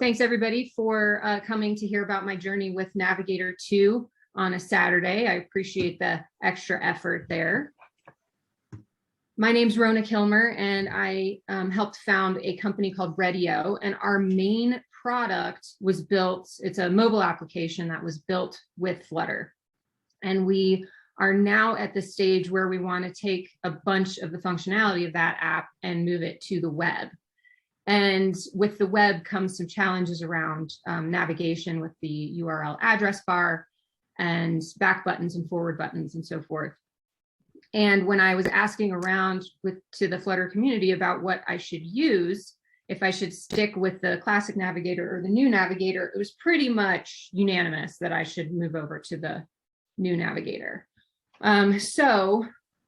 Thanks everybody for coming to hear about my journey with Navigator 2 on a Saturday. I appreciate the extra effort there. My name's Rona Kilmer, and I helped found a company called Reddiyo, and our main product was built, it's a mobile application that was built with Flutter. And we are now at the stage where we want to take a bunch of the functionality of that app and move it to the web. And with the web comes some challenges around navigation with the URL address bar and back buttons and forward buttons and so forth. And when I was asking around to the Flutter community about what I should use, if I should stick with the classic Navigator or the new Navigator, it was pretty much unanimous that I should move over to the new Navigator. So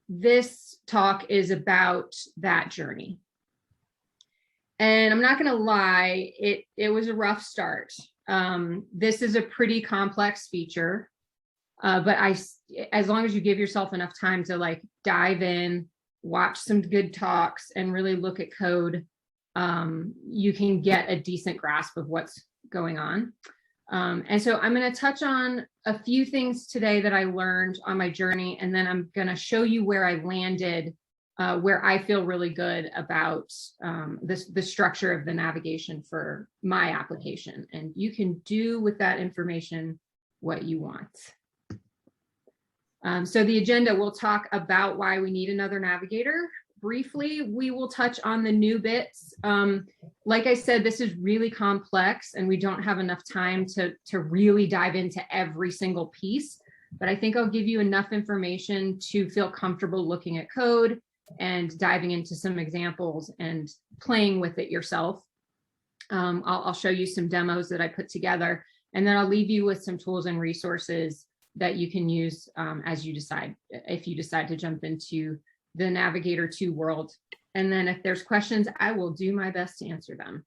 this talk is about that journey. And I'm not going to lie, it was a rough start. This is a pretty complex feature, but as long as you give yourself enough time to like dive in, watch some good talks, and really look at code, you can get a decent grasp of what's going on. And so I'm going to touch on a few things today that I learned on my journey, and then I'm going to show you where I landed, where I feel really good about the structure of the navigation for my application. And you can do with that information what you want. So the agenda, we'll talk about why we need another Navigator. Briefly, we will touch on the new bits. Like I said, this is really complex and we don't have enough time to really dive into every single piece, but I think I'll give you enough information to feel comfortable looking at code and diving into some examples and playing with it yourself. I'll show you some demos that I put together, and then I'll leave you with some tools and resources that you can use as you decide, if you decide to jump into the Navigator 2 world. And then if there's questions, I will do my best to answer them.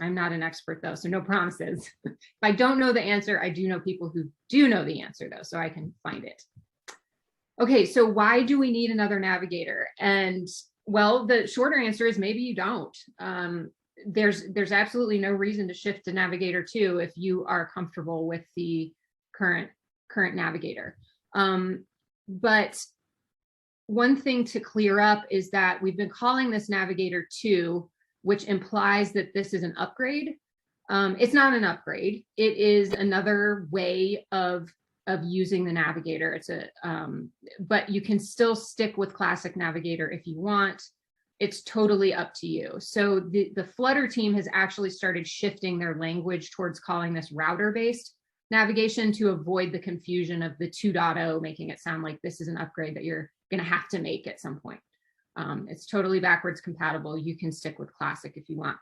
I'm not an expert though, so no promises. If I don't know the answer, I do know people who do know the answer though, so I can find it. Okay, so why do we need another Navigator? And well, the shorter answer is maybe you don't. There's absolutely no reason to shift to Navigator 2 if you are comfortable with the current Navigator. But one thing to clear up is that we've been calling this Navigator 2, which implies that this is an upgrade. It's not an upgrade. It is another way of using the Navigator. It's but you can still stick with classic Navigator if you want. It's totally up to you. So the Flutter team has actually started shifting their language towards calling this router-based navigation to avoid the confusion of the 2.0, making it sound like this is an upgrade that you're going to have to make at some point. It's totally backwards compatible. You can stick with classic if you want.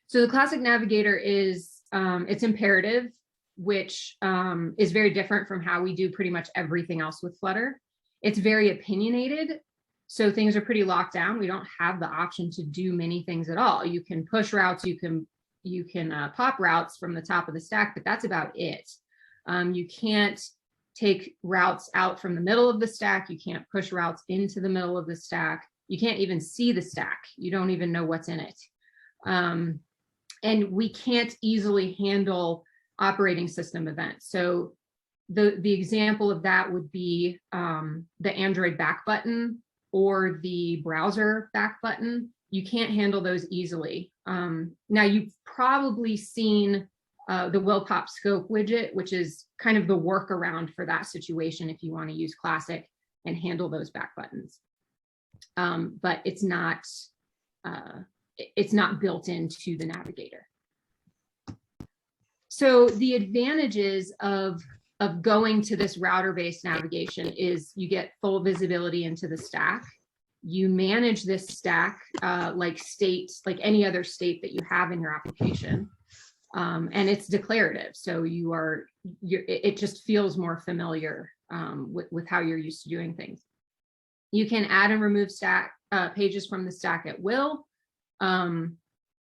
So the classic Navigator is it's imperative, which is very different from how we do pretty much everything else with Flutter. It's very opinionated, so things are pretty locked down. We don't have the option to do many things at all. You can push routes, you can pop routes from the top of the stack, but that's about it. You can't take routes out from the middle of the stack. You can't push routes into the middle of the stack. You can't even see the stack. You don't even know what's in it. And we can't easily handle operating system events. So the example of that would be the Android back button or the browser back button. You can't handle those easily. Now you've probably seen the will pop scope widget, which is kind of the workaround for that situation if you want to use classic and handle those back buttons. But it's not built into the Navigator. So the advantages of going to this router-based navigation is you get full visibility into the stack. You manage this stack like any other state that you have in your application. And it's declarative, so it just feels more familiar with how you're used to doing things. You can add and remove stack pages from the stack at will.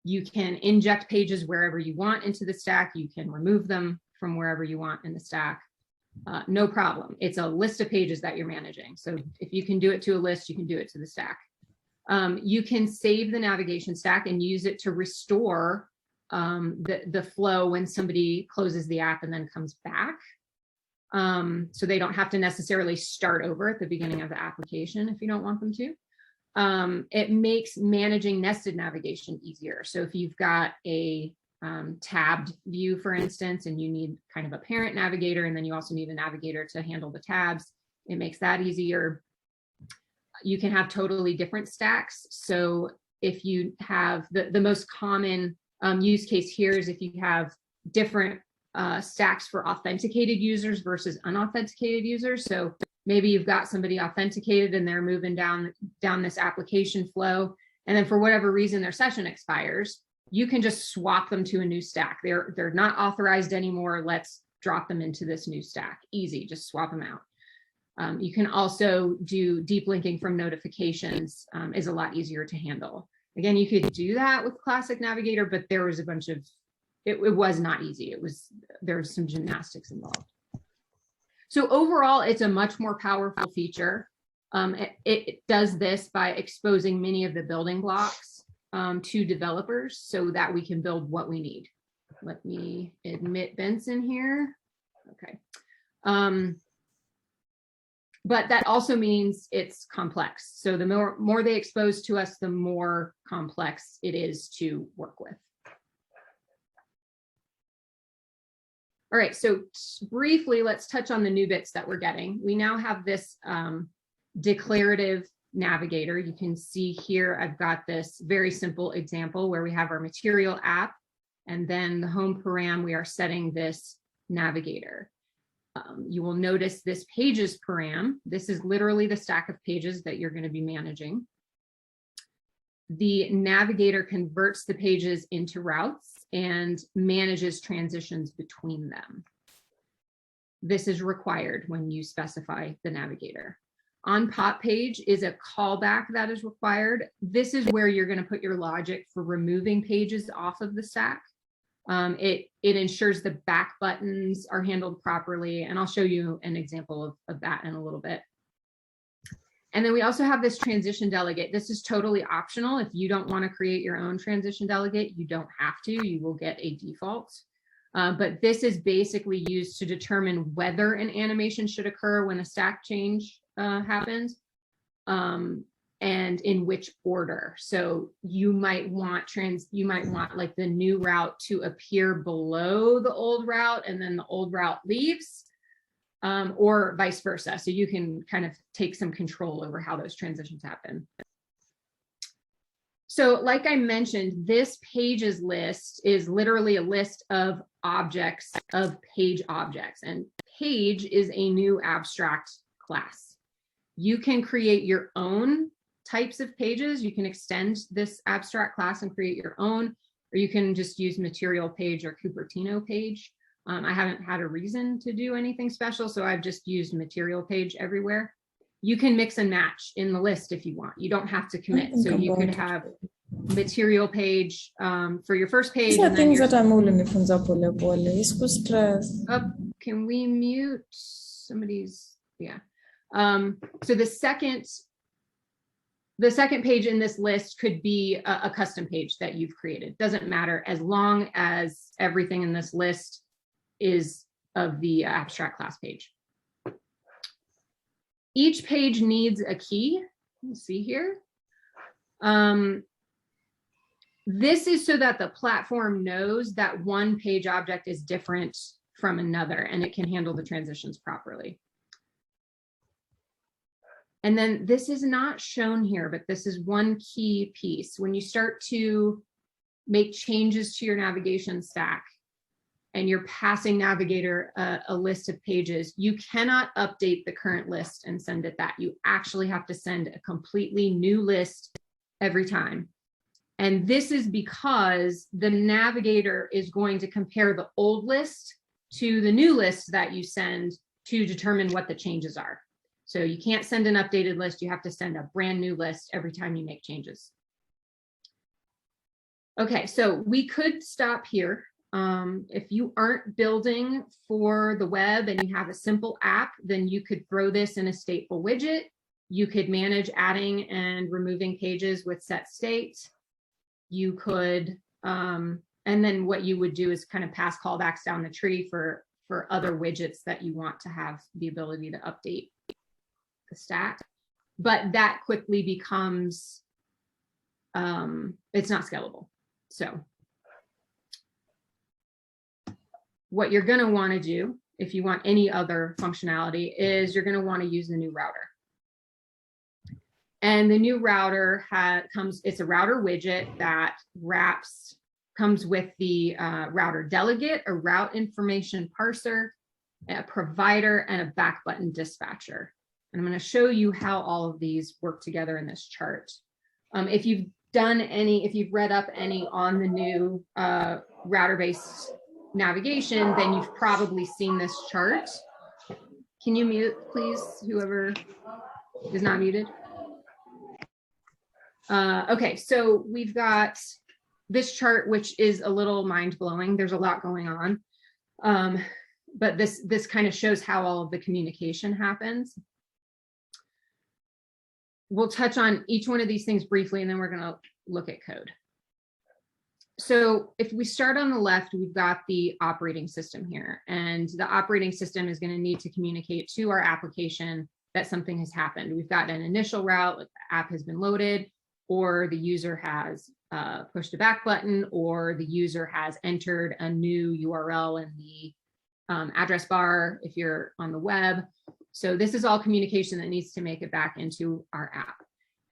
You can inject pages wherever you want into the stack. You can remove them from wherever you want in the stack. No problem. It's a list of pages that you're managing. So if you can do it to a list, you can do it to the stack. You can save the navigation stack and use it to restore the flow when somebody closes the app and then comes back. So they don't have to necessarily start over at the beginning of the application if you don't want them to. It makes managing nested navigation easier. So if you've got a tabbed view, for instance, and you need kind of a parent navigator, and then you also need a navigator to handle the tabs, it makes that easier. You can have totally different stacks. So if you have the most common use case here is if you have different stacks for authenticated users versus unauthenticated users. So maybe you've got somebody authenticated and they're moving down this application flow, and then for whatever reason their session expires, you can just swap them to a new stack. They're not authorized anymore. Let's drop them into this new stack. Easy, just swap them out. You can also do deep linking from notifications, is a lot easier to handle. Again, you could do that with Classic Navigator, but there was a bunch of, it was not easy. There was some gymnastics involved. So overall, it's a much more powerful feature. It does this by exposing many of the building blocks to developers so that we can build what we need. Let me admit Benson here. Okay. But that also means it's complex. So the more they expose to us, the more complex it is to work with. All right, so briefly, let's touch on the new bits that we're getting. We now have this declarative navigator. You can see here, I've got this very simple example where we have our material app, and then the home param, we are setting this navigator. You will notice this pages param. This is literally the stack of pages that you're going to be managing. The navigator converts the pages into routes and manages transitions between them. This is required when you specify the navigator. On pop page is a callback that is required. This is where you're going to put your logic for removing pages off of the stack. It ensures the back buttons are handled properly, and I'll show you an example of that in a little bit. And then we also have this transition delegate. This is totally optional. If you don't want to create your own transition delegate, you don't have to. You will get a default. But this is basically used to determine whether an animation should occur when a stack change happens, and in which order. So you might want like the new route to appear below the old route, and then the old route leaves, or vice versa. So you can kind of take some control over how those transitions happen. So like I mentioned, this pages list is literally a list of objects, of page objects, and page is a new abstract class. You can create your own types of pages. You can extend this abstract class and create your own, or you can just use material page or Cupertino page. I haven't had a reason to do anything special, so I've just used material page everywhere. You can mix and match in the list if you want. You don't have to commit. So you could have material page for your first page. And then can we mute somebody's? Yeah. So the second page in this list could be a custom page that you've created. Doesn't matter, as long as everything in this list is of the abstract class page. Each page needs a key. Let's see here. This is so that the platform knows that one page object is different from another, and it can handle the transitions properly. And then this is not shown here, but this is one key piece. When you start to make changes to your navigation stack and you're passing Navigator a list of pages, you cannot update the current list and send it that. You actually have to send a completely new list every time. And this is because the Navigator is going to compare the old list to the new list that you send to determine what the changes are. So you can't send an updated list. You have to send a brand new list every time you make changes. Okay, so we could stop here. If you aren't building for the web and you have a simple app, then you could throw this in a stateful widget. You could manage adding and removing pages with set state. You could, and And then what you would do is kind of pass callbacks down the tree for other widgets that you want to have the ability to update the stack. But that quickly becomes, it's not scalable. So what you're going to want to do, if you want any other functionality, is you're going to want to use the new router. And the new router it's a router widget that comes with the router delegate, a route information parser, a provider, and a back button dispatcher. And I'm going to show you how all of these work together in this chart. If you've read up any on the new router-based navigation, then you've probably seen this chart. Can you mute, please, whoever is not muted? Okay, so we've got this chart, which is a little mind-blowing. There's a lot going on, but this kind of shows how all of the communication happens. We'll touch on each one of these things briefly, and then we're going to look at code. So if we start on the left, we've got the operating system here, and the operating system is going to need to communicate to our application that something has happened. We've got an initial route, the app has been loaded, or the user has pushed a back button, or the user has entered a new URL in the address bar if you're on the web. So this is all communication that needs to make it back into our app.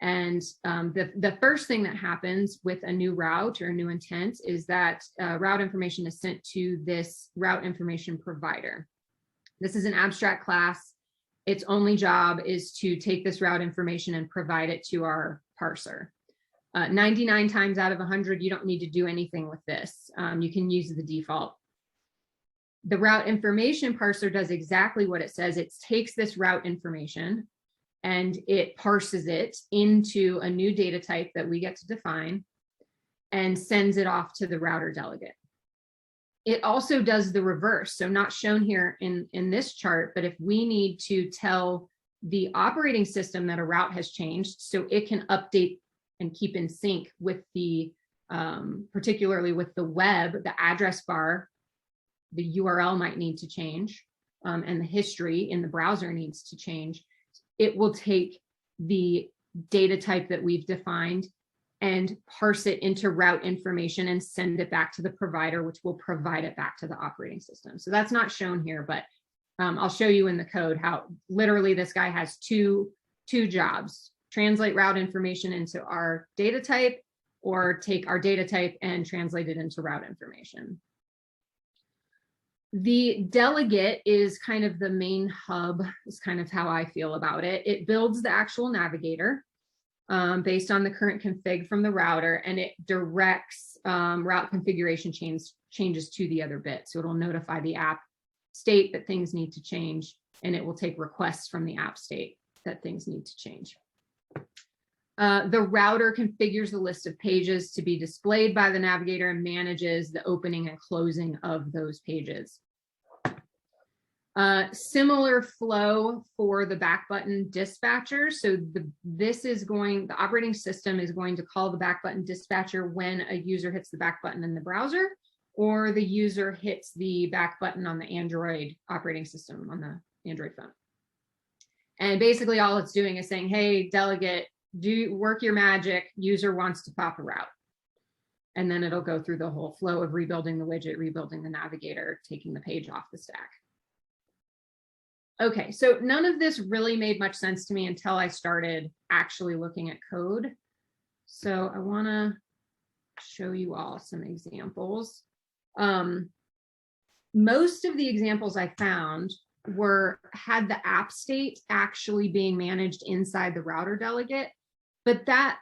And the first thing that happens with a new route or a new intent is that route information is sent to this route information provider. This is an abstract class. Its only job is to take this route information and provide it to our parser. 99 times out of 100, you don't need to do anything with this. You can use the default. The route information parser does exactly what it says. It takes this route information and it parses it into a new data type that we get to define and sends it off to the router delegate. It also does the reverse. So not shown here in this chart, but if we need to tell the operating system that a route has changed so it can update and keep in sync with the, particularly with the web, the address bar, the URL might need to change, and the history in the browser needs to change. It will take the data type that we've defined and parse it into route information and send it back to the provider, which will provide it back to the operating system. So that's not shown here, but I'll show you in the code how literally this guy has two jobs: translate route information into our data type, or take our data type and translate it into route information. The delegate is kind of the main hub, is kind of how I feel about it. It builds the actual navigator based on the current config from the router, and it directs route configuration changes to the other bit. So it'll notify the app state that things need to change, and it will take requests from the app state that things need to change. The router configures the list of pages to be displayed by the navigator and manages the opening and closing of those pages. Similar flow for the back button dispatcher. So the operating system is going to call the back button dispatcher when a user hits the back button in the browser, or the user hits the back button on the Android operating system, on the Android phone. And basically all it's doing is saying, hey, delegate, work your magic, user wants to pop a route. And then it'll go through the whole flow of rebuilding the widget, rebuilding the navigator, taking the page off the stack. Okay, so none of this really made much sense to me until I started actually looking at code. So I want to show you all some examples. Most of the examples I found had the app state actually being managed inside the router delegate, but that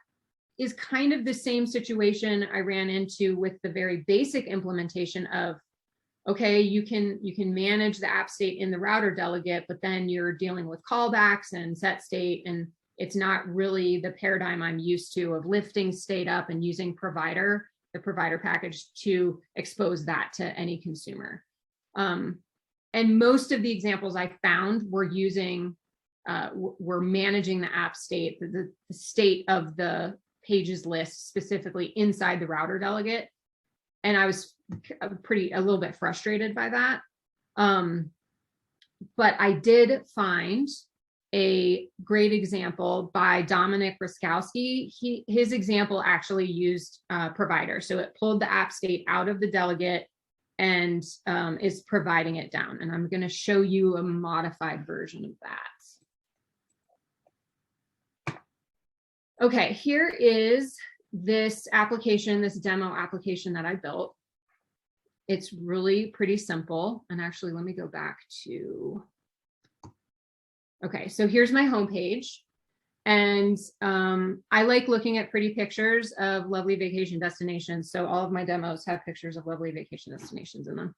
is kind of the same situation I ran into with the very basic implementation of, okay, you can manage the app state in the router delegate, but then you're dealing with callbacks and set state, and it's not really the paradigm I'm used to of lifting state up and using the provider package to expose that to any consumer. And most of the examples I found were managing the app state, the state of the pages list specifically inside the router delegate. And I was a little bit frustrated by that. But I did find a great example by Dominic Ruskowski. His example actually used provider. So it pulled the app state out of the delegate and is providing it down. And I'm going to show you a modified version of that. Okay, here is this application, this demo application that I built. It's really pretty simple. And actually, let me go back to, okay, so here's my homepage. And I like looking at pretty pictures of lovely vacation destinations. So all of my demos have pictures of lovely vacation destinations in them.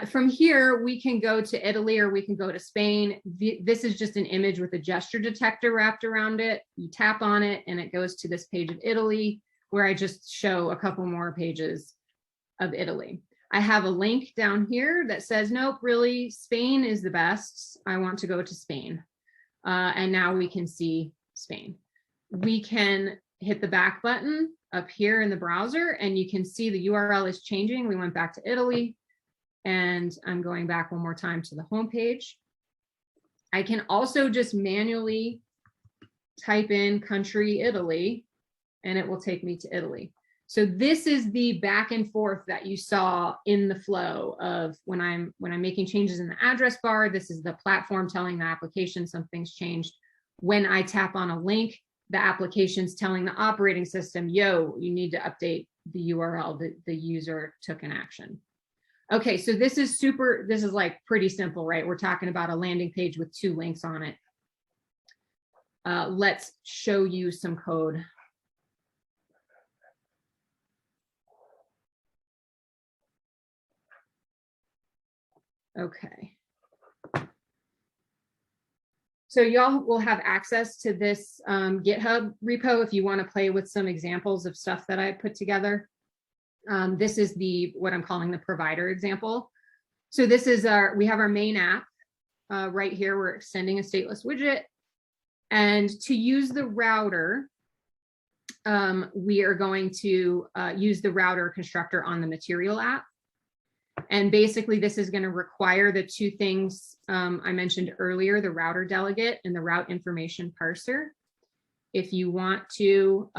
From here, we can go to Italy or we can go to Spain. This is just an image with a gesture detector wrapped around it. You tap on it and it goes to this page of Italy, where I just show a couple more pages of Italy. I have a link down here that says, nope, really, Spain is the best. I want to go to Spain. And now we can see Spain. We can hit the back button up here in the browser and you can see the URL is changing. We went back to Italy and I'm going back one more time to the home page. I can also just manually type in country Italy and it will take me to Italy. So this is the back and forth that you saw in the flow of when I'm making changes in the address bar. This is the platform telling the application something's changed. When I tap on a link, the application's telling the operating system, yo, you need to update the URL that the user took an action. Okay, so this is like pretty simple, right? We're talking about a landing page with 2 links on it. Let's show you some code. Okay. So y'all will have access to this GitHub repo if you want to play with some examples of stuff that I put together. This is what I'm calling the provider example. So this is we have our main app right here. We're extending a stateless widget. And to use the router, we are going to use the router constructor on the material app. And basically, this is going to require the 2 things I mentioned earlier, the router delegate and the route information parser. If you want to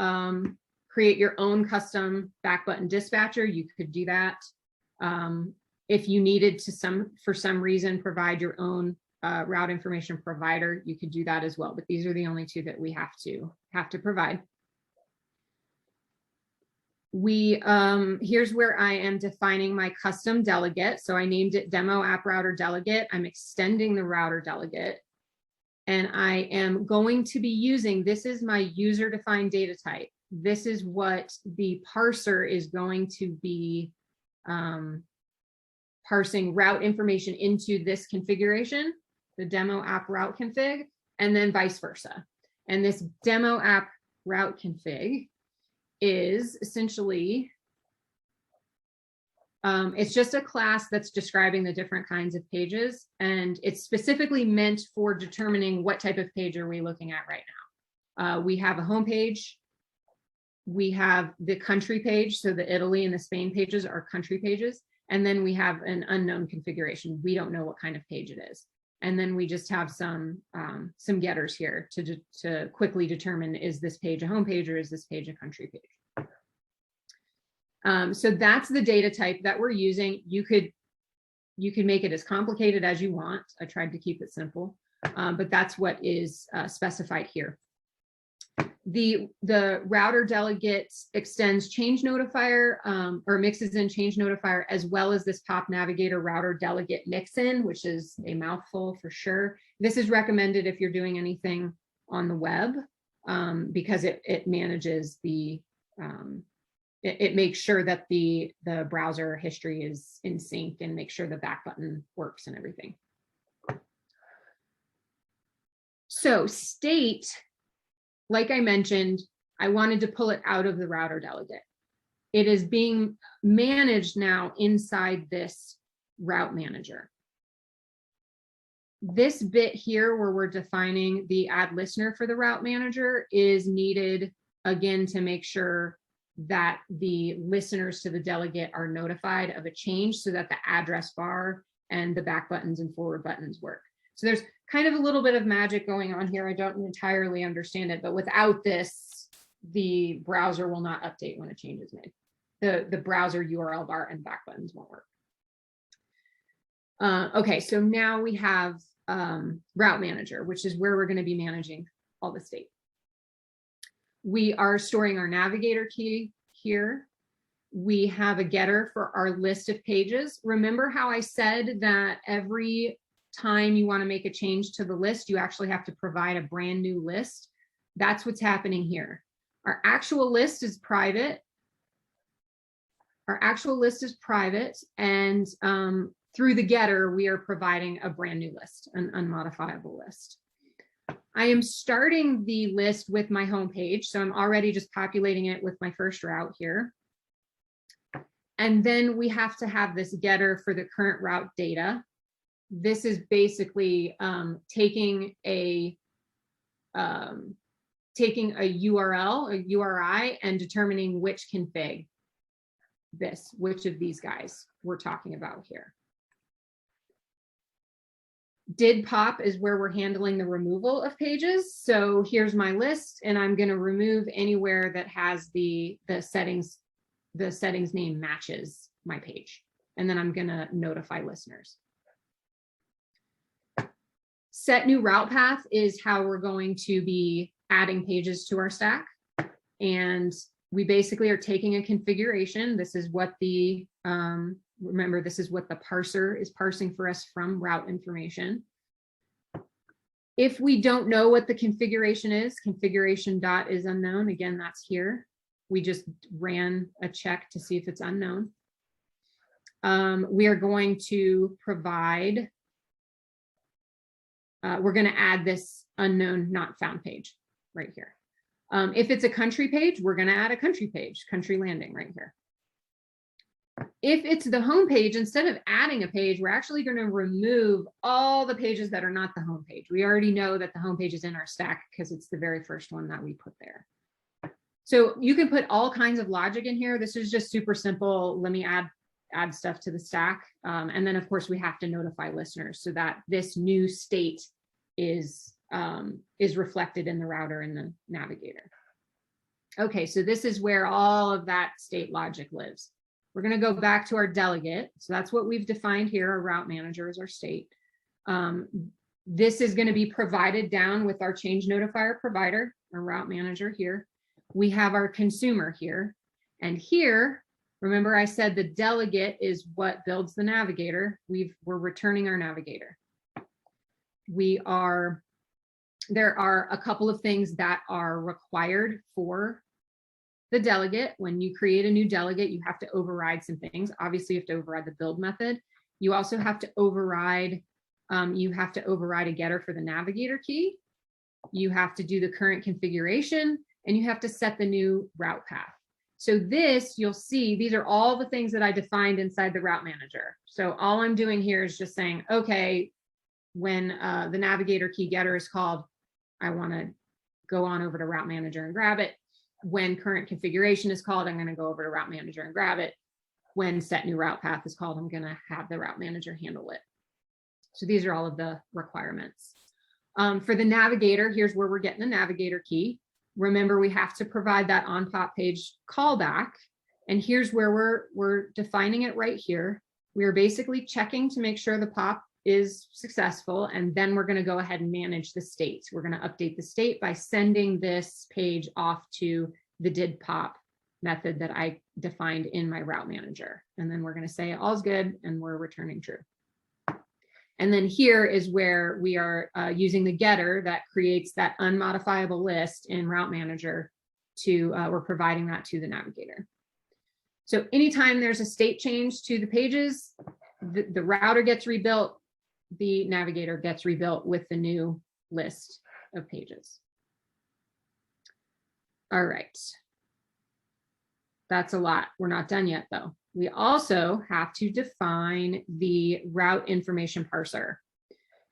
create your own custom back button dispatcher, you could do that. If you needed to for some reason provide your own route information provider, you could do that as well. But these are the only 2 that we have to provide. Here's where I am defining my custom delegate. So I named it demo app router delegate. I'm extending the router delegate. And I am going to be using, this is my user defined data type. This is what the parser is going to be parsing route information into this configuration, the demo app route config, and then vice versa. And this demo app route config is essentially, it's just a class that's describing the different kinds of pages, and it's specifically meant for determining what type of page are we looking at right now. We have a home page, we have the country page, so the Italy and the Spain pages are country pages, and then we have an unknown configuration. We don't know what kind of page it is. And then we just have some getters here to quickly determine, is this page a home page or is this page a country page? So that's the data type that we're using. You could make it as complicated as you want. I tried to keep it simple, but that's what is specified here. The router delegate extends change notifier or mixes in change notifier, as well as this pop navigator router delegate mix-in, which is a mouthful for sure. This is recommended if you're doing anything on the web because it manages it makes sure that the browser history is in sync and makes sure the back button works and everything. So state, like I mentioned, I wanted to pull it out of the router delegate. It is being managed now inside this route manager. This bit here where we're defining the add listener for the route manager is needed, again, to make sure that the listeners to the delegate are notified of a change so that the address bar and the back buttons and forward buttons work. So there's kind of a little bit of magic going on here. I don't entirely understand it, but without this, the browser will not update when a change is made. The browser URL bar and back buttons won't work. Okay, so now we have Route Manager, which is where we're going to be managing all the state. We are storing our Navigator key here. We have a getter for our list of pages. Remember how I said that every time you want to make a change to the list, you actually have to provide a brand new list? That's what's happening here. Our actual list is private. Our actual list is private, and through the getter, we are providing a brand new list, an unmodifiable list. I am starting the list with my home page, so I'm already just populating it with my first route here. And then we have to have this getter for the current route data. This is basically taking a URL, a URI, and determining which config which of these guys we're talking about here. Did pop is where we're handling the removal of pages. So here's my list, and I'm going to remove anywhere that has the settings name matches my page. And then I'm going to notify listeners. Set new route path is how we're going to be adding pages to our stack. And we basically are taking a configuration. This is what the, remember, this is what the parser is parsing for us from route information. If we don't know what the configuration is, configuration dot is unknown. Again, that's here. We just ran a check to see if it's unknown. We are going to provide, we're going to add this unknown not found page right here. If it's a country page, we're going to add a country page, country landing right here. If it's the home page, instead of adding a page, we're actually going to remove all the pages that are not the home page. We already know that the home page is in our stack because it's the very first one that we put there. So you can put all kinds of logic in here. This is just super simple. Let me add stuff to the stack. And then of course we have to notify listeners so that this new state is reflected in the router and the navigator. Okay, so this is where all of that state logic lives. We're going to go back to our delegate. So that's what we've defined here. Our route manager is our state. This is going to be provided down with our change notifier provider, our route manager here. We have our consumer here. And here, remember I said the delegate is what builds the navigator. We're returning our navigator. There are a couple of things that are required for the delegate. When you create a new delegate, you have to override some things. Obviously, you have to override the build method. You also have to override, a getter for the navigator key. You have to do the current configuration, and you have to set the new route path. So this, you'll see, these are all the things that I defined inside the route manager. So all I'm doing here is just saying, okay, when the navigator key getter is called, I want to go on over to route manager and grab it. When current configuration is called, I'm going to go over to route manager and grab it. When set new route path is called, I'm going to have the route manager handle it. So these are all of the requirements. For the navigator, here's where we're getting the navigator key. Remember, we have to provide that on pop page callback. And here's where we're defining it right here. We are basically checking to make sure the pop is successful, and then we're going to go ahead and manage the state. We're going to update the state by sending this page off to the did pop method that I defined in my route manager. And then we're going to say all's good, and we're returning true. And then here is where we are using the getter that creates that unmodifiable list in route manager to, we're providing that to the navigator. So anytime there's a state change to the pages, the router gets rebuilt, the navigator gets rebuilt with the new list of pages. All right. That's a lot. We're not done yet, though. We also have to define the route information parser.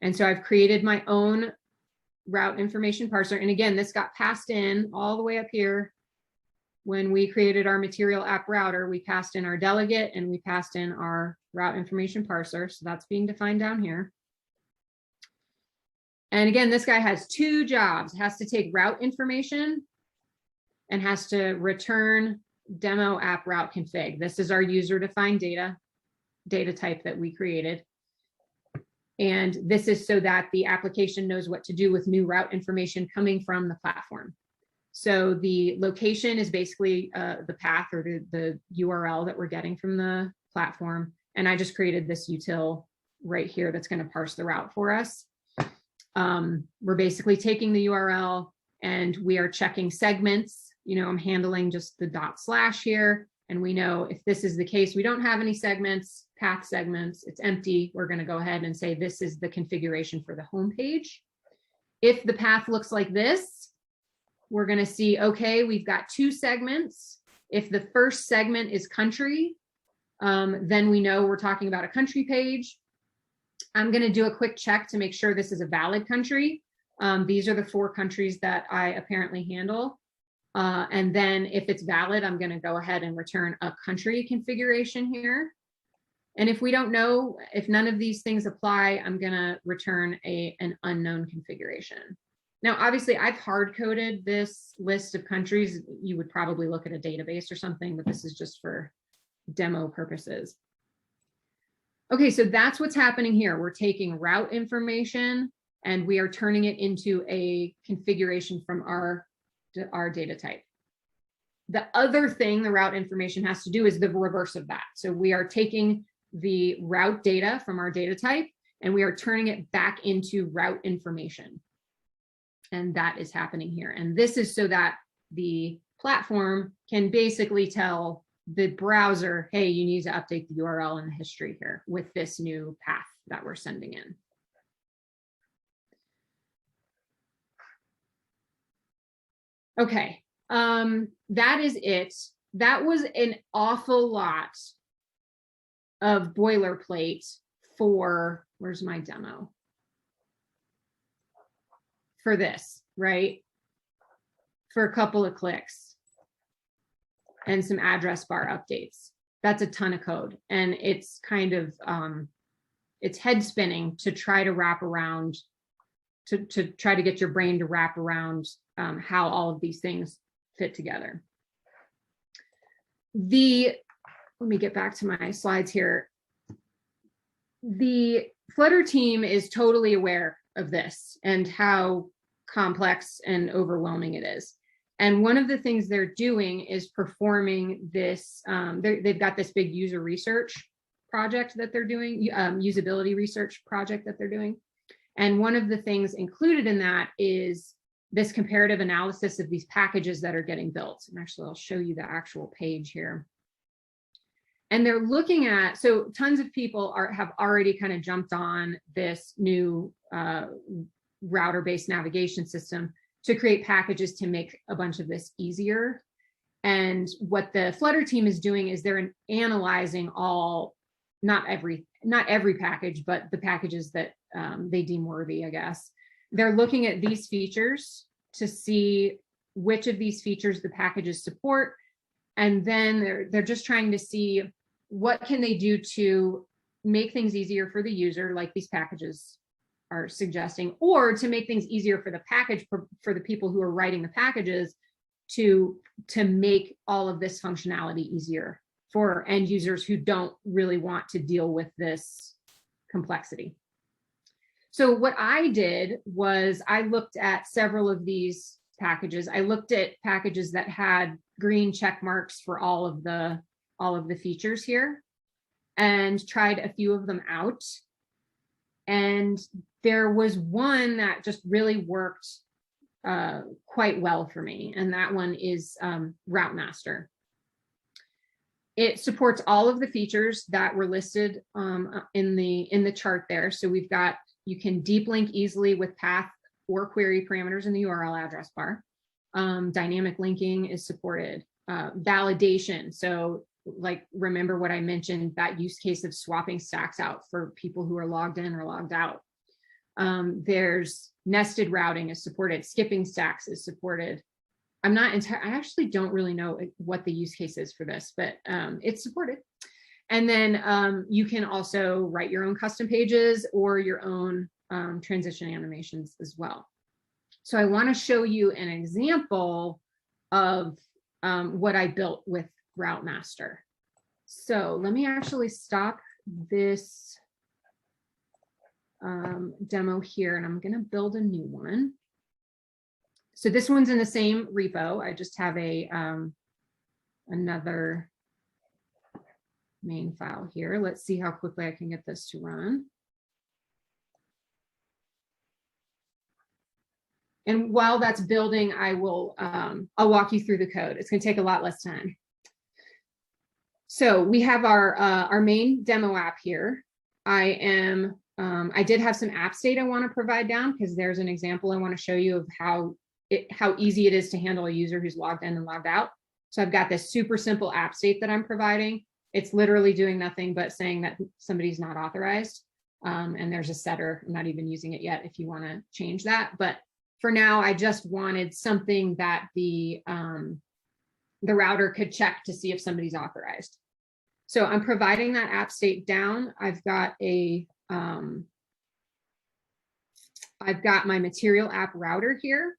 And so I've created my own route information parser. And again, this got passed in all the way up here when we created our material app router, we passed in our delegate and we passed in our route information parser. So that's being defined down here. And again, this guy has two jobs, has to take route information and has to return demo app route config. This is our user defined data type that we created. And this is so that the application knows what to do with new route information coming from the platform. So the location is basically the path or the URL that we're getting from the platform. And I just created this util right here that's going to parse the route for us. We're basically taking the URL and we are checking segments. You know, I'm handling just the // here. And we know if this is the case, we don't have any segments, path segments, it's empty. We're going to go ahead and say this is the configuration for the home page. If the path looks like this, we're going to see, okay, we've got two segments. If the first segment is country, then we know we're talking about a country page. I'm going to do a quick check to make sure this is a valid country. These are the 4 countries that I apparently handle. And then if it's valid, I'm going to go ahead and return a country configuration here. And if we don't know, if none of these things apply, I'm going to return an unknown configuration. Now, obviously, I've hard coded this list of countries. You would probably look at a database or something, but this is just for demo purposes. Okay, so that's what's happening here. We're taking route information and we are turning it into a configuration from our data type. The other thing the route information has to do is the reverse of that. So we are taking the route data from our data type and we are turning it back into route information. And that is happening here. And this is so that the platform can basically tell the browser, hey, you need to update the URL and the history here with this new path that we're sending in. Okay, that is it. That was an awful lot of boilerplate for, where's my demo? For this, right? For a couple of clicks and some address bar updates. That's a ton of code. And it's kind of, it's head spinning to try to wrap around, to try to get your brain to wrap around how all of these things fit together. Let me get back to my slides here. The Flutter team is totally aware of this and how complex and overwhelming it is. And one of the things they're doing is performing this, they've got this big user research project that they're doing, usability research project that they're doing. And one of the things included in that is this comparative analysis of these packages that are getting built. And actually, I'll show you the actual page here. And they're looking at, so tons of people have already kind of jumped on this new router-based navigation system to create packages to make a bunch of this easier. And what the Flutter team is doing is they're analyzing all, not every package, but the packages that they deem worthy, I guess. They're looking at these features to see which of these features the packages support. And then they're just trying to see what can they do to make things easier for the user, like these packages are suggesting, or to make things easier for the package, for the people who are writing the packages to make all of this functionality easier for end users who don't really want to deal with this complexity. So what I did was I looked at several of these packages. I looked at packages that had green check marks for all of the features here and tried a few of them out. And there was one that just really worked quite well for me, and that one is Routemaster. It supports all of the features that were listed in the chart there. So we've got, you can deep link easily with path or query parameters in the URL address bar. Dynamic linking is supported. Validation, so like, remember what I mentioned, that use case of swapping stacks out for people who are logged in or logged out. There's nested routing is supported, skipping stacks is supported. I'm not I actually don't really know what the use case is for this, but it's supported. And then you can also write your own custom pages or your own transition animations as well. So I want to show you an example of what I built with Routemaster. So let me actually stop this demo here, and I'm going to build a new one. So this one's in the same repo. I just have a another main file here. Let's see how quickly I can get this to run. And while that's building, I will I'll walk you through the code. It's going to take a lot less time. So we have our main demo app here. I did have some app state I want to provide down because there's an example I want to show you of how easy it is to handle a user who's logged in and logged out. So I've got this super simple app state that I'm providing. It's literally doing nothing but saying that somebody's not authorized. And there's a setter. I'm not even using it yet if you want to change that. But for now, I just wanted something that the router could check to see if somebody's authorized. So I'm providing that app state down. I've got my material app router here.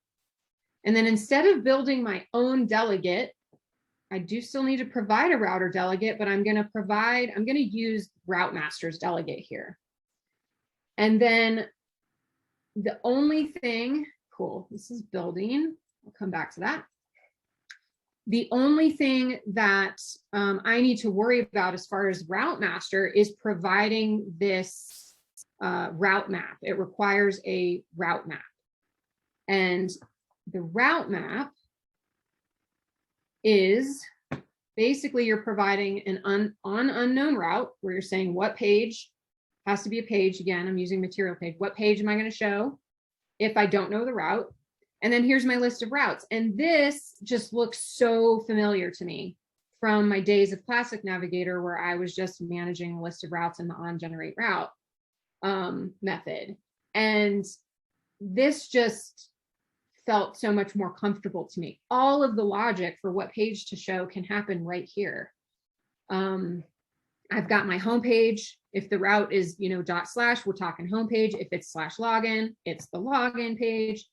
And then instead of building my own delegate, I do still need to provide a router delegate, but I'm going to use Routemaster's delegate here. And then the only thing, cool, this is building. I'll come back to that. The only thing that I need to worry about as far as Routemaster is providing this route map. It requires a route map. And the route map is basically you're providing an unknown route where you're saying what page has to be a page. Again, I'm using material page. What page am I going to show if I don't know the route? And then here's my list of routes. And this just looks so familiar to me from my days of classic Navigator, where I was just managing a list of routes in the onGenerateRoute method. And this just felt so much more comfortable to me. All of the logic for what page to show can happen right here. I've got my home page. If the route is, // we're talking home page. If it's /login, it's the login page.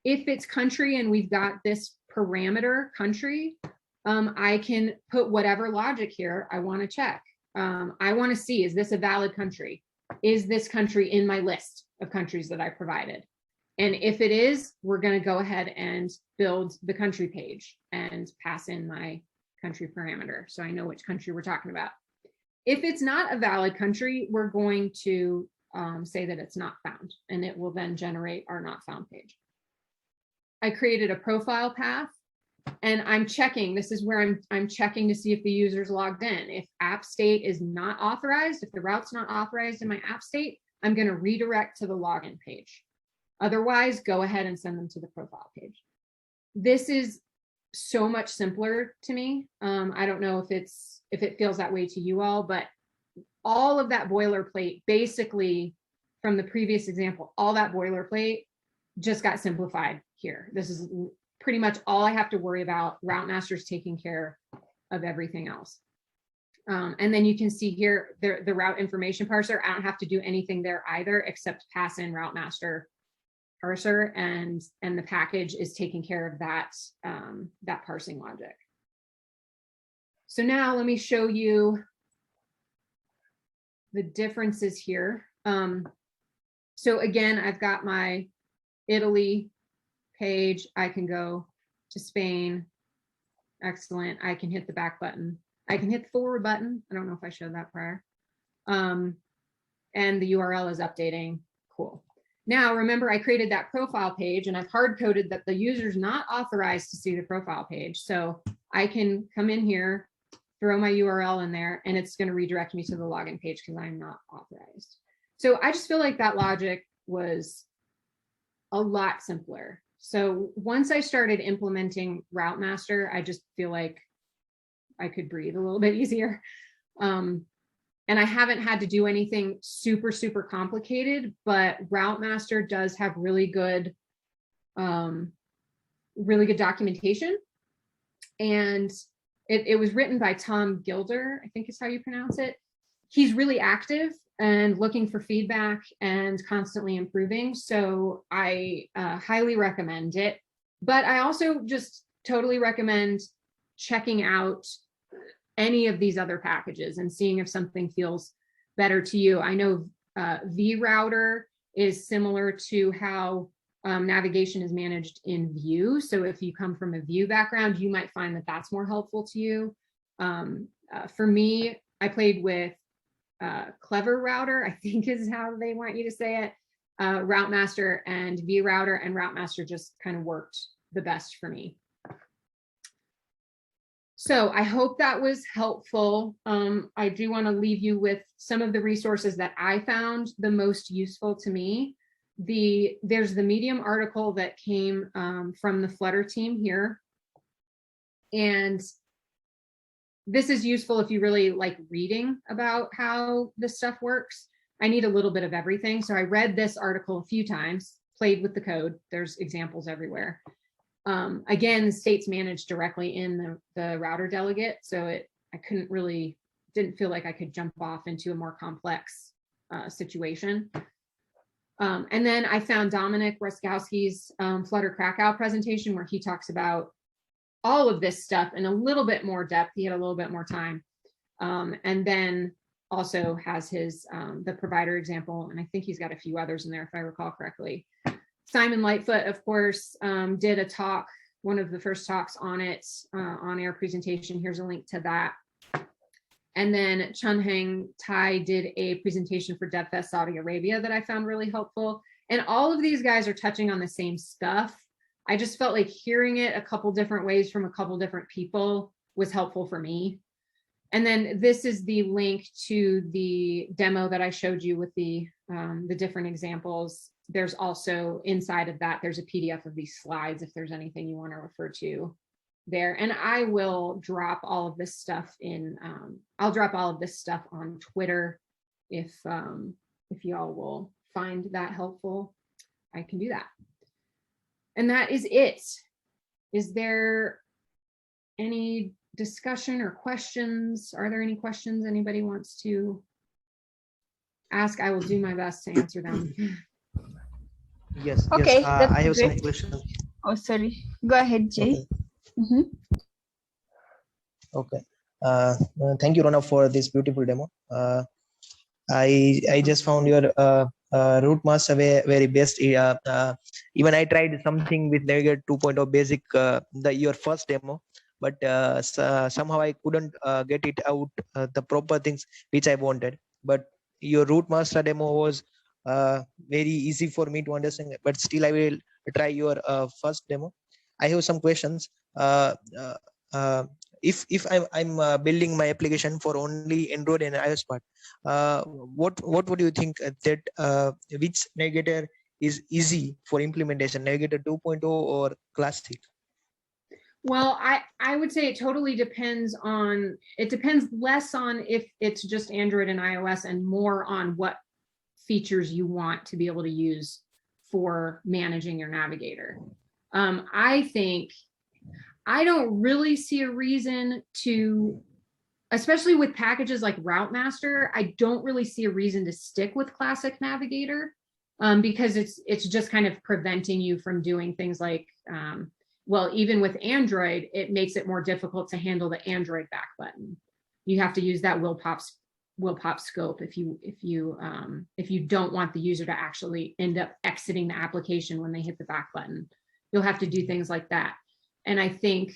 If it's country and we've got this parameter country, I can put whatever logic here I want to check. I want to see, is this a valid country? Is this country in my list of countries that I provided? And if it is, we're going to go ahead and build the country page and pass in my country parameter so I know which country we're talking about. If it's not a valid country, we're going to say that it's not found, and it will then generate our not found page. I created a profile path, and I'm checking. This is where I'm checking to see if the user's logged in. If app state is not authorized, if the route's not authorized in my app state, I'm going to redirect to the login page. Otherwise, go ahead and send them to the profile page. This is so much simpler to me. I don't know if it feels that way to you all, but all of that boilerplate, basically from the previous example, all that boilerplate just got simplified here. This is pretty much all I have to worry about. Routemaster's taking care of everything else. And then you can see here the route information parser. I don't have to do anything there either, except pass in Routemaster parser, and the package is taking care of that that parsing logic. So now let me show you the differences here. So again, I've got my Italy page. I can go to Spain. Excellent. I can hit the back button. I can hit the forward button. I don't know if I showed that prior. And the URL is updating. Cool. Now, remember, I created that profile page, and I've hard-coded that the user's not authorized to see the profile page. So I can come in here, throw my URL in there, and it's going to redirect me to the login page because I'm not authorized. So I just feel like that logic was a lot simpler. So once I started implementing Routemaster, I just feel like I could breathe a little bit easier. And I haven't had to do anything super, super complicated, but Routemaster does have really good really good documentation. And it was written by Tom Gilder, I think is how you pronounce it. He's really active and looking for feedback and constantly improving. So I highly recommend it. But I also just totally recommend checking out any of these other packages and seeing if something feels better to you. I know vRouter is similar to how navigation is managed in Vue. So if you come from a Vue background, you might find that that's more helpful to you. For me, I played with Clever Router, I think is how they want you to say it, Routemaster and vRouter, and Routemaster just kind of worked the best for me. So I hope that was helpful. I do want to leave you with some of the resources that I found the most useful to me. There's the Medium article that came from the Flutter team here. And this is useful if you really like reading about how this stuff works. I need a little bit of everything. So I read this article a few times, played with the code. There's examples everywhere. Again, states managed directly in the router delegate. So I didn't feel like I could jump off into a more complex situation. And then I found Dominic Roskowski's Flutter Krakow presentation where he talks about all of this stuff in a little bit more depth. He had a little bit more time. And then also has his the provider example. And I think he's got a few others in there if I recall correctly. Simon Lightfoot, of course, did a talk, one of the first talks on it, on-air presentation. Here's a link to that. And then Chunheng Tai did a presentation for DevFest Saudi Arabia that I found really helpful. And all of these guys are touching on the same stuff. I just felt like hearing it a couple different ways from a couple different people was helpful for me. And then this is the link to the demo that I showed you with the different examples. There's also inside of that, there's a PDF of these slides if there's anything you want to refer to there. And I will drop all of this stuff in, I'll drop all of this stuff on Twitter if y'all will find that helpful. I can do that. And that is it. Is there any discussion or questions? Are there any questions anybody wants to ask? I will do my best to answer them. Yes. Okay. Yes, I have some questions. Oh, sorry. Go ahead, Jay. Okay. Okay. Thank you, Rona, for this beautiful demo. I just found your Routemaster very best. Even I tried something with Navigator 2.0 basic, your first demo, but somehow I couldn't get it out the proper things which I wanted. But your Routemaster demo was very easy for me to understand. But still, I will try your first demo. I have some questions. If I'm building my application for only Android and iOS part, what would you think that which Navigator is easy for implementation, Navigator 2.0 or Classic? Well, I would say it totally depends on, it depends less on if it's just Android and iOS and more on what features you want to be able to use for managing your Navigator. I think I don't really see a reason to, especially with packages like Routemaster, I don't really see a reason to stick with Classic Navigator because it's just kind of preventing you from doing things like, well, even with Android, it makes it more difficult to handle the Android back button. You have to use that will pop scope if you don't want the user to actually end up exiting the application when they hit the back button. You'll have to do things like that. And I think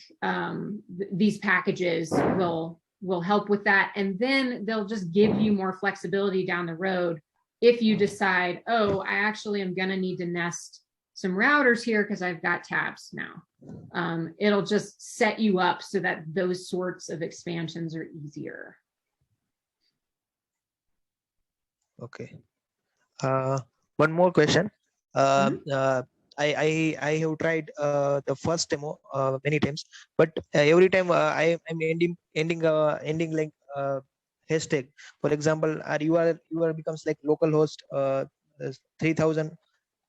these packages will help with that. And then they'll just give you more flexibility down the road if you decide, oh, I actually am going to need to nest some routers here because I've got tabs now. It'll just set you up so that those sorts of expansions are easier. Okay. One more question. I have tried the first demo many times, but every time I'm ending like hashtag. For example, URL becomes like localhost 3000,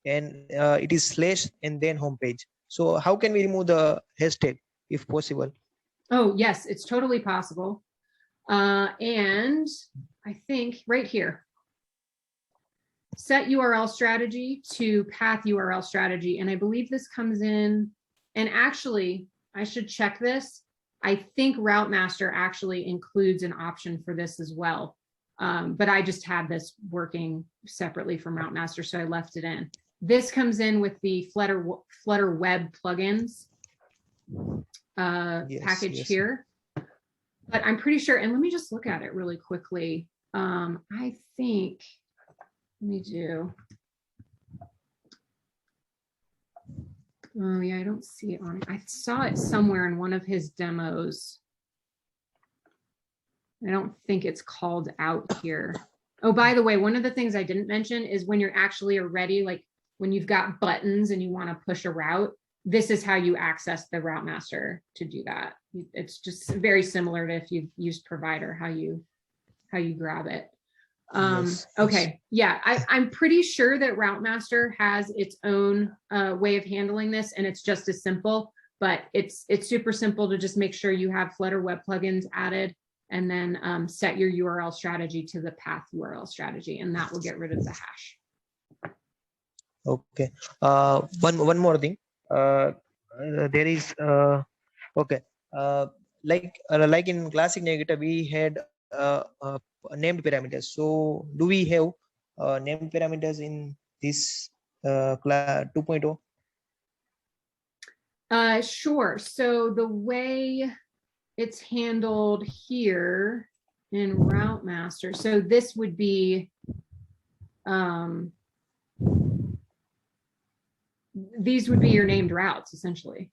and it is slash and then homepage. So how can we remove the hashtag if possible? Oh, yes, it's totally possible. And I think right here, set URL strategy to path URL strategy. And I believe this comes in, and actually I should check this. I think Routemaster actually includes an option for this as well. But I just had this working separately from Routemaster, so I left it in. This comes in with the Flutter web plugins package here. But I'm pretty sure, and let me just look at it really quickly. I think, let me do. Oh yeah, I don't see it on it. I saw it somewhere in one of his demos. I don't think it's called out here. Oh, by the way, one of the things I didn't mention is when you're actually ready, like when you've got buttons and you want to push a route, this is how you access the Routemaster to do that. It's just very similar to if you've used Provider, how you grab it. Okay, yeah, I'm pretty sure that Routemaster has its own way of handling this, and it's just as simple, but it's super simple to just make sure you have Flutter web plugins added, and then set your URL strategy to the path URL strategy, and that will get rid of the hash. Okay. One more thing. There is okay. Like in classic Navigator, we had named parameters. So do we have named parameters in this 2.0? Sure. So the way it's handled here in Routemaster, so this would be these would be your named routes essentially.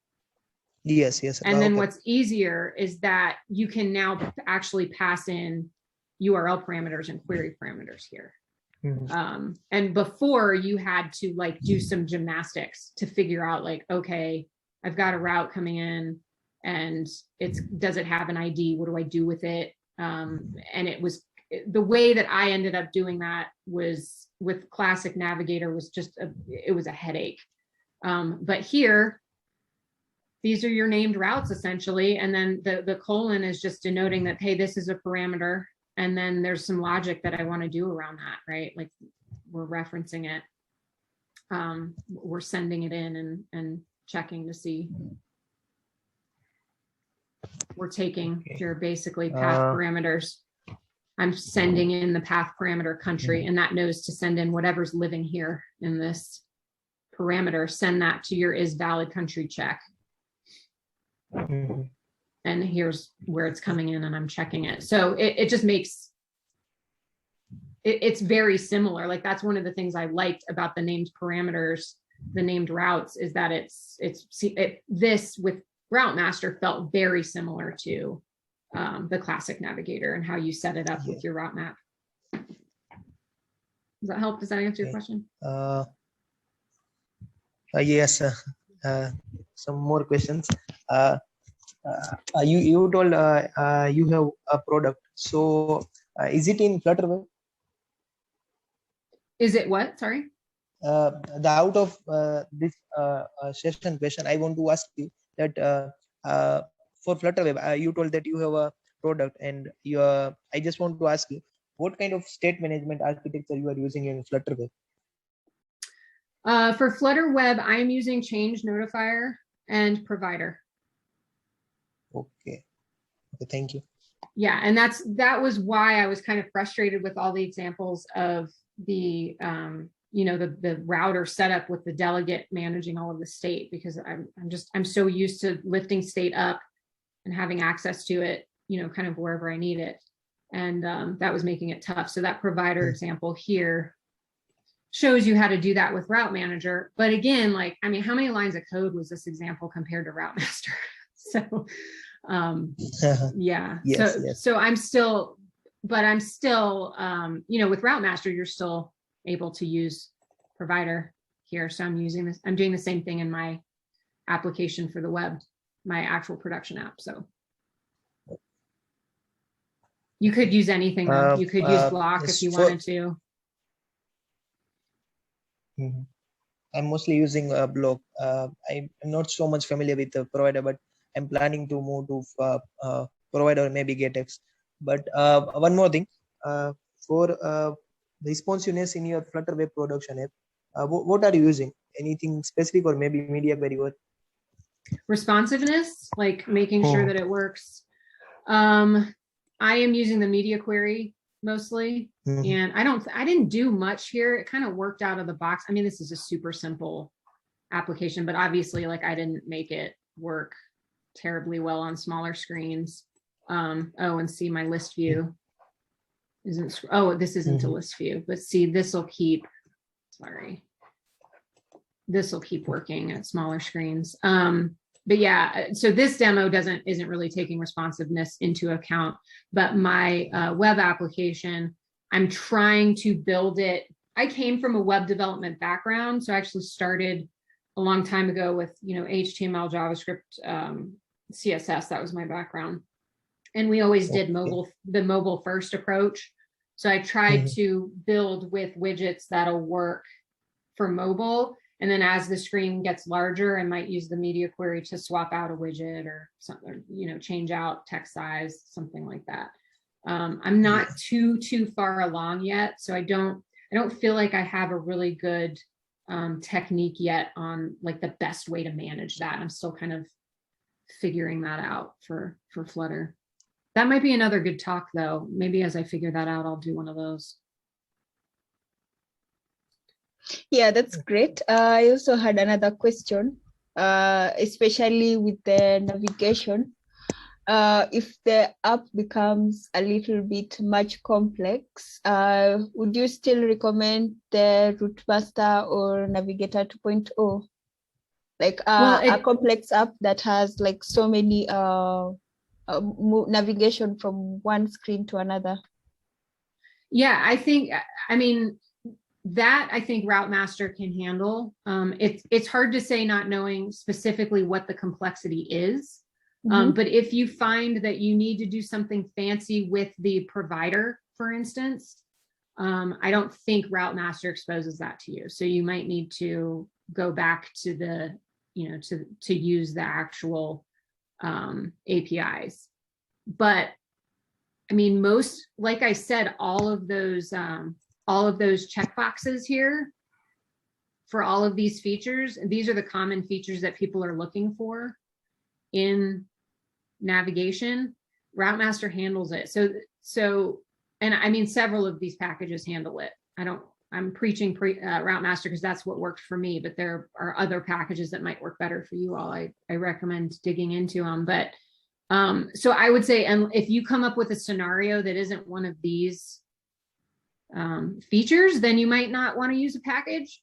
Yes. And then what's easier is that you can now actually pass in URL parameters and query parameters here. Mm-hmm. And before you had to like do some gymnastics to figure out like, okay, I've got a route coming in and does it have an ID? What do I do with it? And it was the way that I ended up doing that was with classic Navigator was just it was a headache. But here, these are your named routes essentially. And then the colon is just denoting that, hey, this is a parameter. And then there's some logic that I want to do around that, right? Like we're referencing it. We're sending it in and checking to see. We're taking your basically path parameters. I'm sending in the path parameter country, and that knows to send in whatever's living here in this parameter. Send that to your is valid country check. Mm-hmm. And here's where it's coming in, and I'm checking it. So it just makes it's very similar. Like that's one of the things I liked about the named parameters, the named routes, is that this with Routemaster felt very similar to the classic Navigator and how you set it up with your route map. Does that help? Does that answer your question? Yes. Some more questions. You told you have a product. So is it in Flutter web? Is it what? Sorry. The out of this session question, I want to ask you that for Flutter web, you told that you have a product, and I just want to ask you what kind of state management architecture you are using in Flutter web. For Flutter web, I'm using change notifier and provider. Okay, thank you. Yeah, and that was why I was kind of frustrated with all the examples of the the router setup with the delegate managing all of the state, because I'm so used to lifting state up and having access to it, kind of wherever I need it, and that was making it tough. So that provider example here shows you how to do that with Route Manager. But again, like, I mean, how many lines of code was this example compared to Routemaster? So yeah. Yes. So I'm still with Routemaster, you're still able to use provider here. So I'm doing the same thing in my application for the web, my actual production app. So you could use anything though. You could use block if you wanted to. I'm mostly using a blog. I'm not so much familiar with the provider, but I'm planning to move to provider, maybe GetX. But one more thing, for responsiveness in your Flutter web production app, what are you using? Anything specific, or maybe media query? What? Responsiveness, like making sure that it works. I am using the media query mostly, and I didn't do much here. It kind of worked out of the box. I mean, this is a super simple application, but obviously, like, I didn't make it work terribly well on smaller screens. Oh, and see, my list view isn't, oh, this isn't a list view, but see, this will keep, sorry, this will keep working at smaller screens. But yeah, so this demo isn't really taking responsiveness into account, but my web application, I'm trying to build it. I came from a web development background, so I actually started a long time ago with, HTML, JavaScript, CSS. That was my background, and we always did the mobile first approach. So I tried to build with widgets that'll work for mobile. And then as the screen gets larger, I might use the media query to swap out a widget or something, change out text size, something like that. I'm not too far along yet, so I don't feel like I have a really good technique yet on like the best way to manage that. I'm still kind of figuring that out for Flutter. That might be another good talk, though. Maybe as I figure that out, I'll do one of those. Yeah, that's great. I also had another question, especially with the navigation. If the app becomes a little bit much complex, would you still recommend the Routemaster or Navigator 2.0? Like a complex app that has like so many navigation from one screen to another? Yeah, I think Routemaster can handle. It's hard to say, not knowing specifically what the complexity is. But if you find that you need to do something fancy with the provider, for instance, I don't think Routemaster exposes that to you. So you might need to go back to the, to use the actual APIs. But I mean, like I said, all of those checkboxes here for all of these features, these are the common features that people are looking for in navigation. Routemaster handles it. So, and I mean, several of these packages handle it. I'm preaching Routemaster because that's what worked for me, but there are other packages that might work better for you all. I recommend digging into them. But so I would say, and if you come up with a scenario that isn't one of these features, then you might not want to use a package.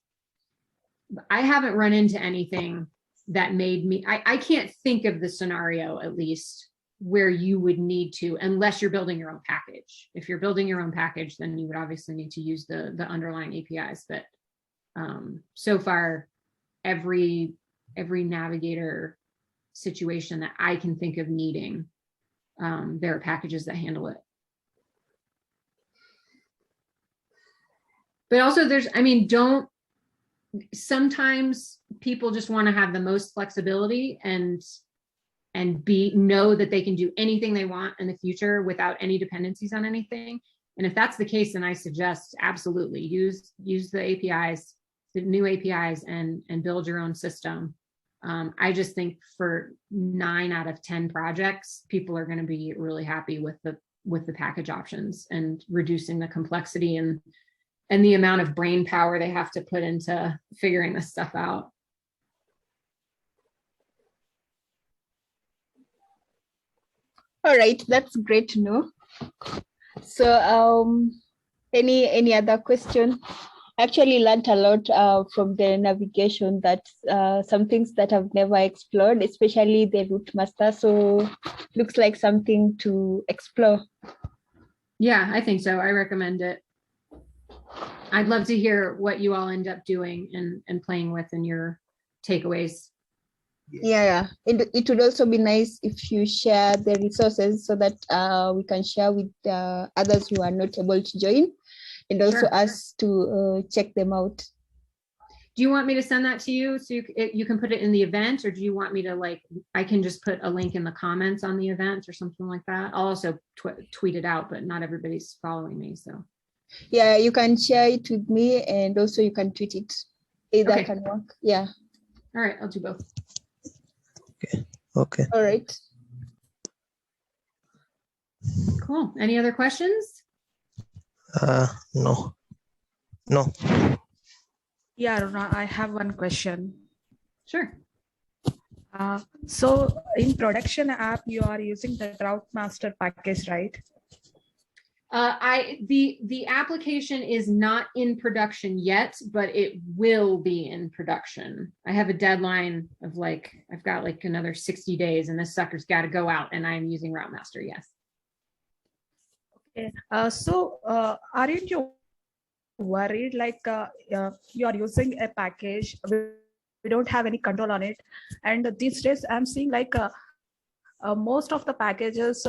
I haven't run into anything that made me, I can't think of the scenario, at least, where you would need to, unless you're building your own package. If you're building your own package, then you would obviously need to use the underlying APIs. But so far, every Navigator situation that I can think of needing, there are packages that handle it. But also sometimes people just want to have the most flexibility and know that they can do anything they want in the future without any dependencies on anything. And if that's the case, then I suggest absolutely use the APIs, the new APIs, and build your own system. I just think for 9 out of 10 projects, people are going to be really happy with the package options and reducing the complexity and the amount of brain power they have to put into figuring this stuff out. All right, that's great to know. So any other question? I actually learned a lot from the navigation, that some things that I've never explored, especially the Routemaster. So looks like something to explore. Yeah, I think so. I recommend it. I'd love to hear what you all end up doing and playing with and your takeaways. Yeah, it would also be nice if you share the resources so that we can share with others who are not able to join, and also us to check them out. Do you want me to send that to you so you can put it in the event, or do you want me to I can just put a link in the comments on the event or something like that? I'll also tweet it out, but not everybody's following me, so. Yeah, you can share it with me, and also you can tweet it. Either Okay. can work. Yeah. All right, I'll do both. Okay. All right. Cool. Any other questions? No. Yeah, Rona, I have one question. Sure. So in production app, you are using the Routemaster package, right? The application is not in production yet, but it will be in production. I have a deadline of I've got another 60 days, and this sucker's got to go out, and I'm using Routemaster. Yes. Okay. Aren't you worried you are using a package, we don't have any control on it, and these days I'm seeing most of the packages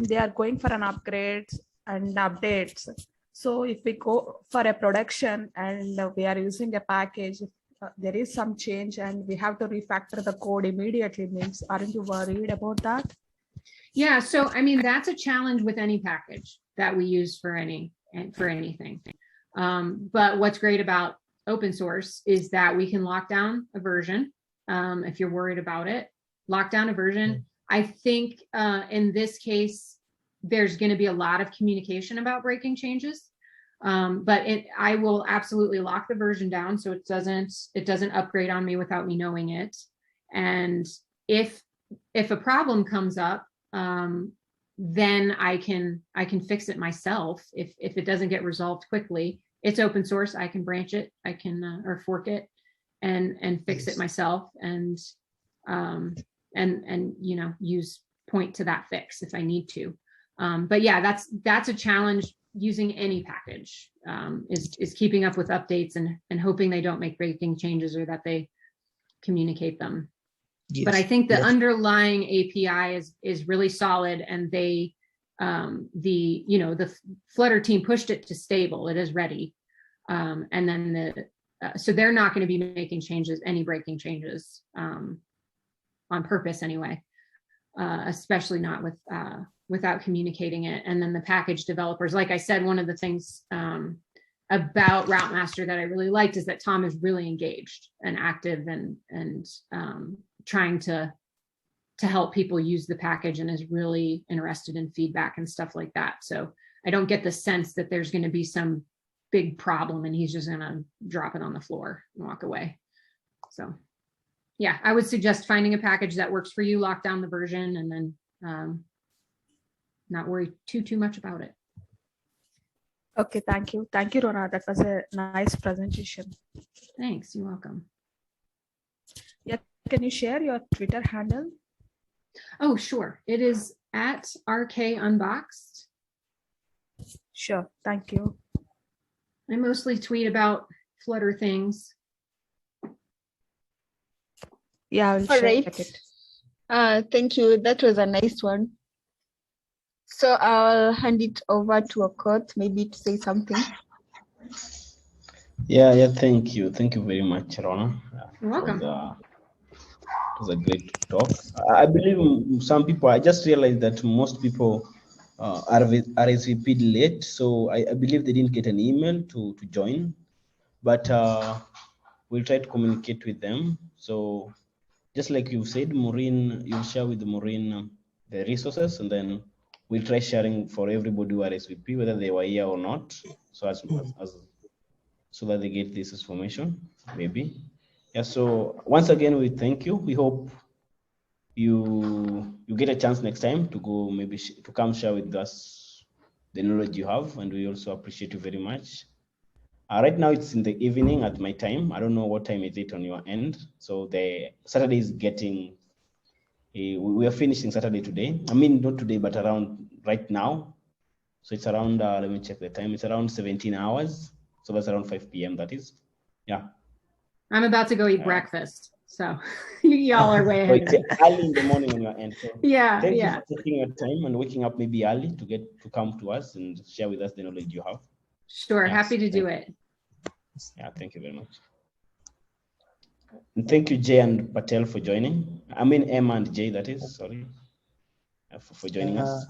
they are going for an upgrade and updates. So if we go for a production and we are using a package, there is some change and we have to refactor the code immediately, means aren't you worried about that? Yeah, so I mean, that's a challenge with any package that we use for anything. But what's great about open source is that we can lock down a version. If you're worried about it, lock down a version. I think in this case, there's going to be a lot of communication about breaking changes. But I will absolutely lock the version down so it doesn't upgrade on me without me knowing it. And if a problem comes up, then I can fix it myself. If it doesn't get resolved quickly, it's open source. I can branch it. I can or fork it and fix it myself and use point to that fix if I need to. But yeah, that's a challenge using any package, is keeping up with updates and hoping they don't make breaking changes or that they communicate them. Yes. But I think the underlying API is really solid, and the Flutter team pushed it to stable. It is ready, and then so they're not going to be making any breaking changes on purpose anyway, especially not without communicating it. And then the package developers, like I said, one of the things about Routemaster that I really liked is that Tom is really engaged and active and trying to help people use the package and is really interested in feedback and stuff like that. So I don't get the sense that there's going to be some big problem and he's just going to drop it on the floor and walk away. So yeah, I would suggest finding a package that works for you, lock down the version, and then not worry too much about it. Okay, thank you, Rona. That was a nice presentation. Thanks, you're welcome. Yeah, can you share your Twitter handle? Oh, sure. It is at RKUnboxed. Sure, thank you. I mostly tweet about Flutter things. Yeah, I will All check right. it. Thank you. That was a nice one. So I'll hand it over to Okot, maybe to say something. Yeah, thank you very much, Rona. You're welcome. It was a great talk. I believe some people, I just realized that most people are RSVP'd late, so I believe they didn't get an email to join, but we'll try to communicate with them. So just like you said, Maureen, you'll share with Maureen the resources, and then we'll try sharing for everybody who RSVP, whether they were here or not, so so that they get this information, maybe. Yeah, so once again, we thank you. We hope you get a chance next time to go, maybe to come share with us the knowledge you have, and we also appreciate you very much. Right now it's in the evening at my time. I don't know what time is it on your end. So the Saturday is getting, we are finishing Saturday today. I mean, not today, but around right now. So it's around, let me check the time. It's around 17 hours. So that's around 5 p.m. that is, yeah. I'm about to go eat breakfast. So y'all are way ahead. So it's early in the morning on your end. So yeah, thank you for taking your time and waking up maybe early to come to us and share with us the knowledge you have. Sure, Yes, happy to do it. Yeah, thank you very much. And thank you, Jay and Patel, for joining. I mean, Emma and Jay, that is, sorry, for joining us.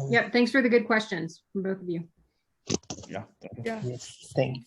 Yep, thanks for the good questions from both of you. Yeah, thank you. Yeah. Yes, thank you.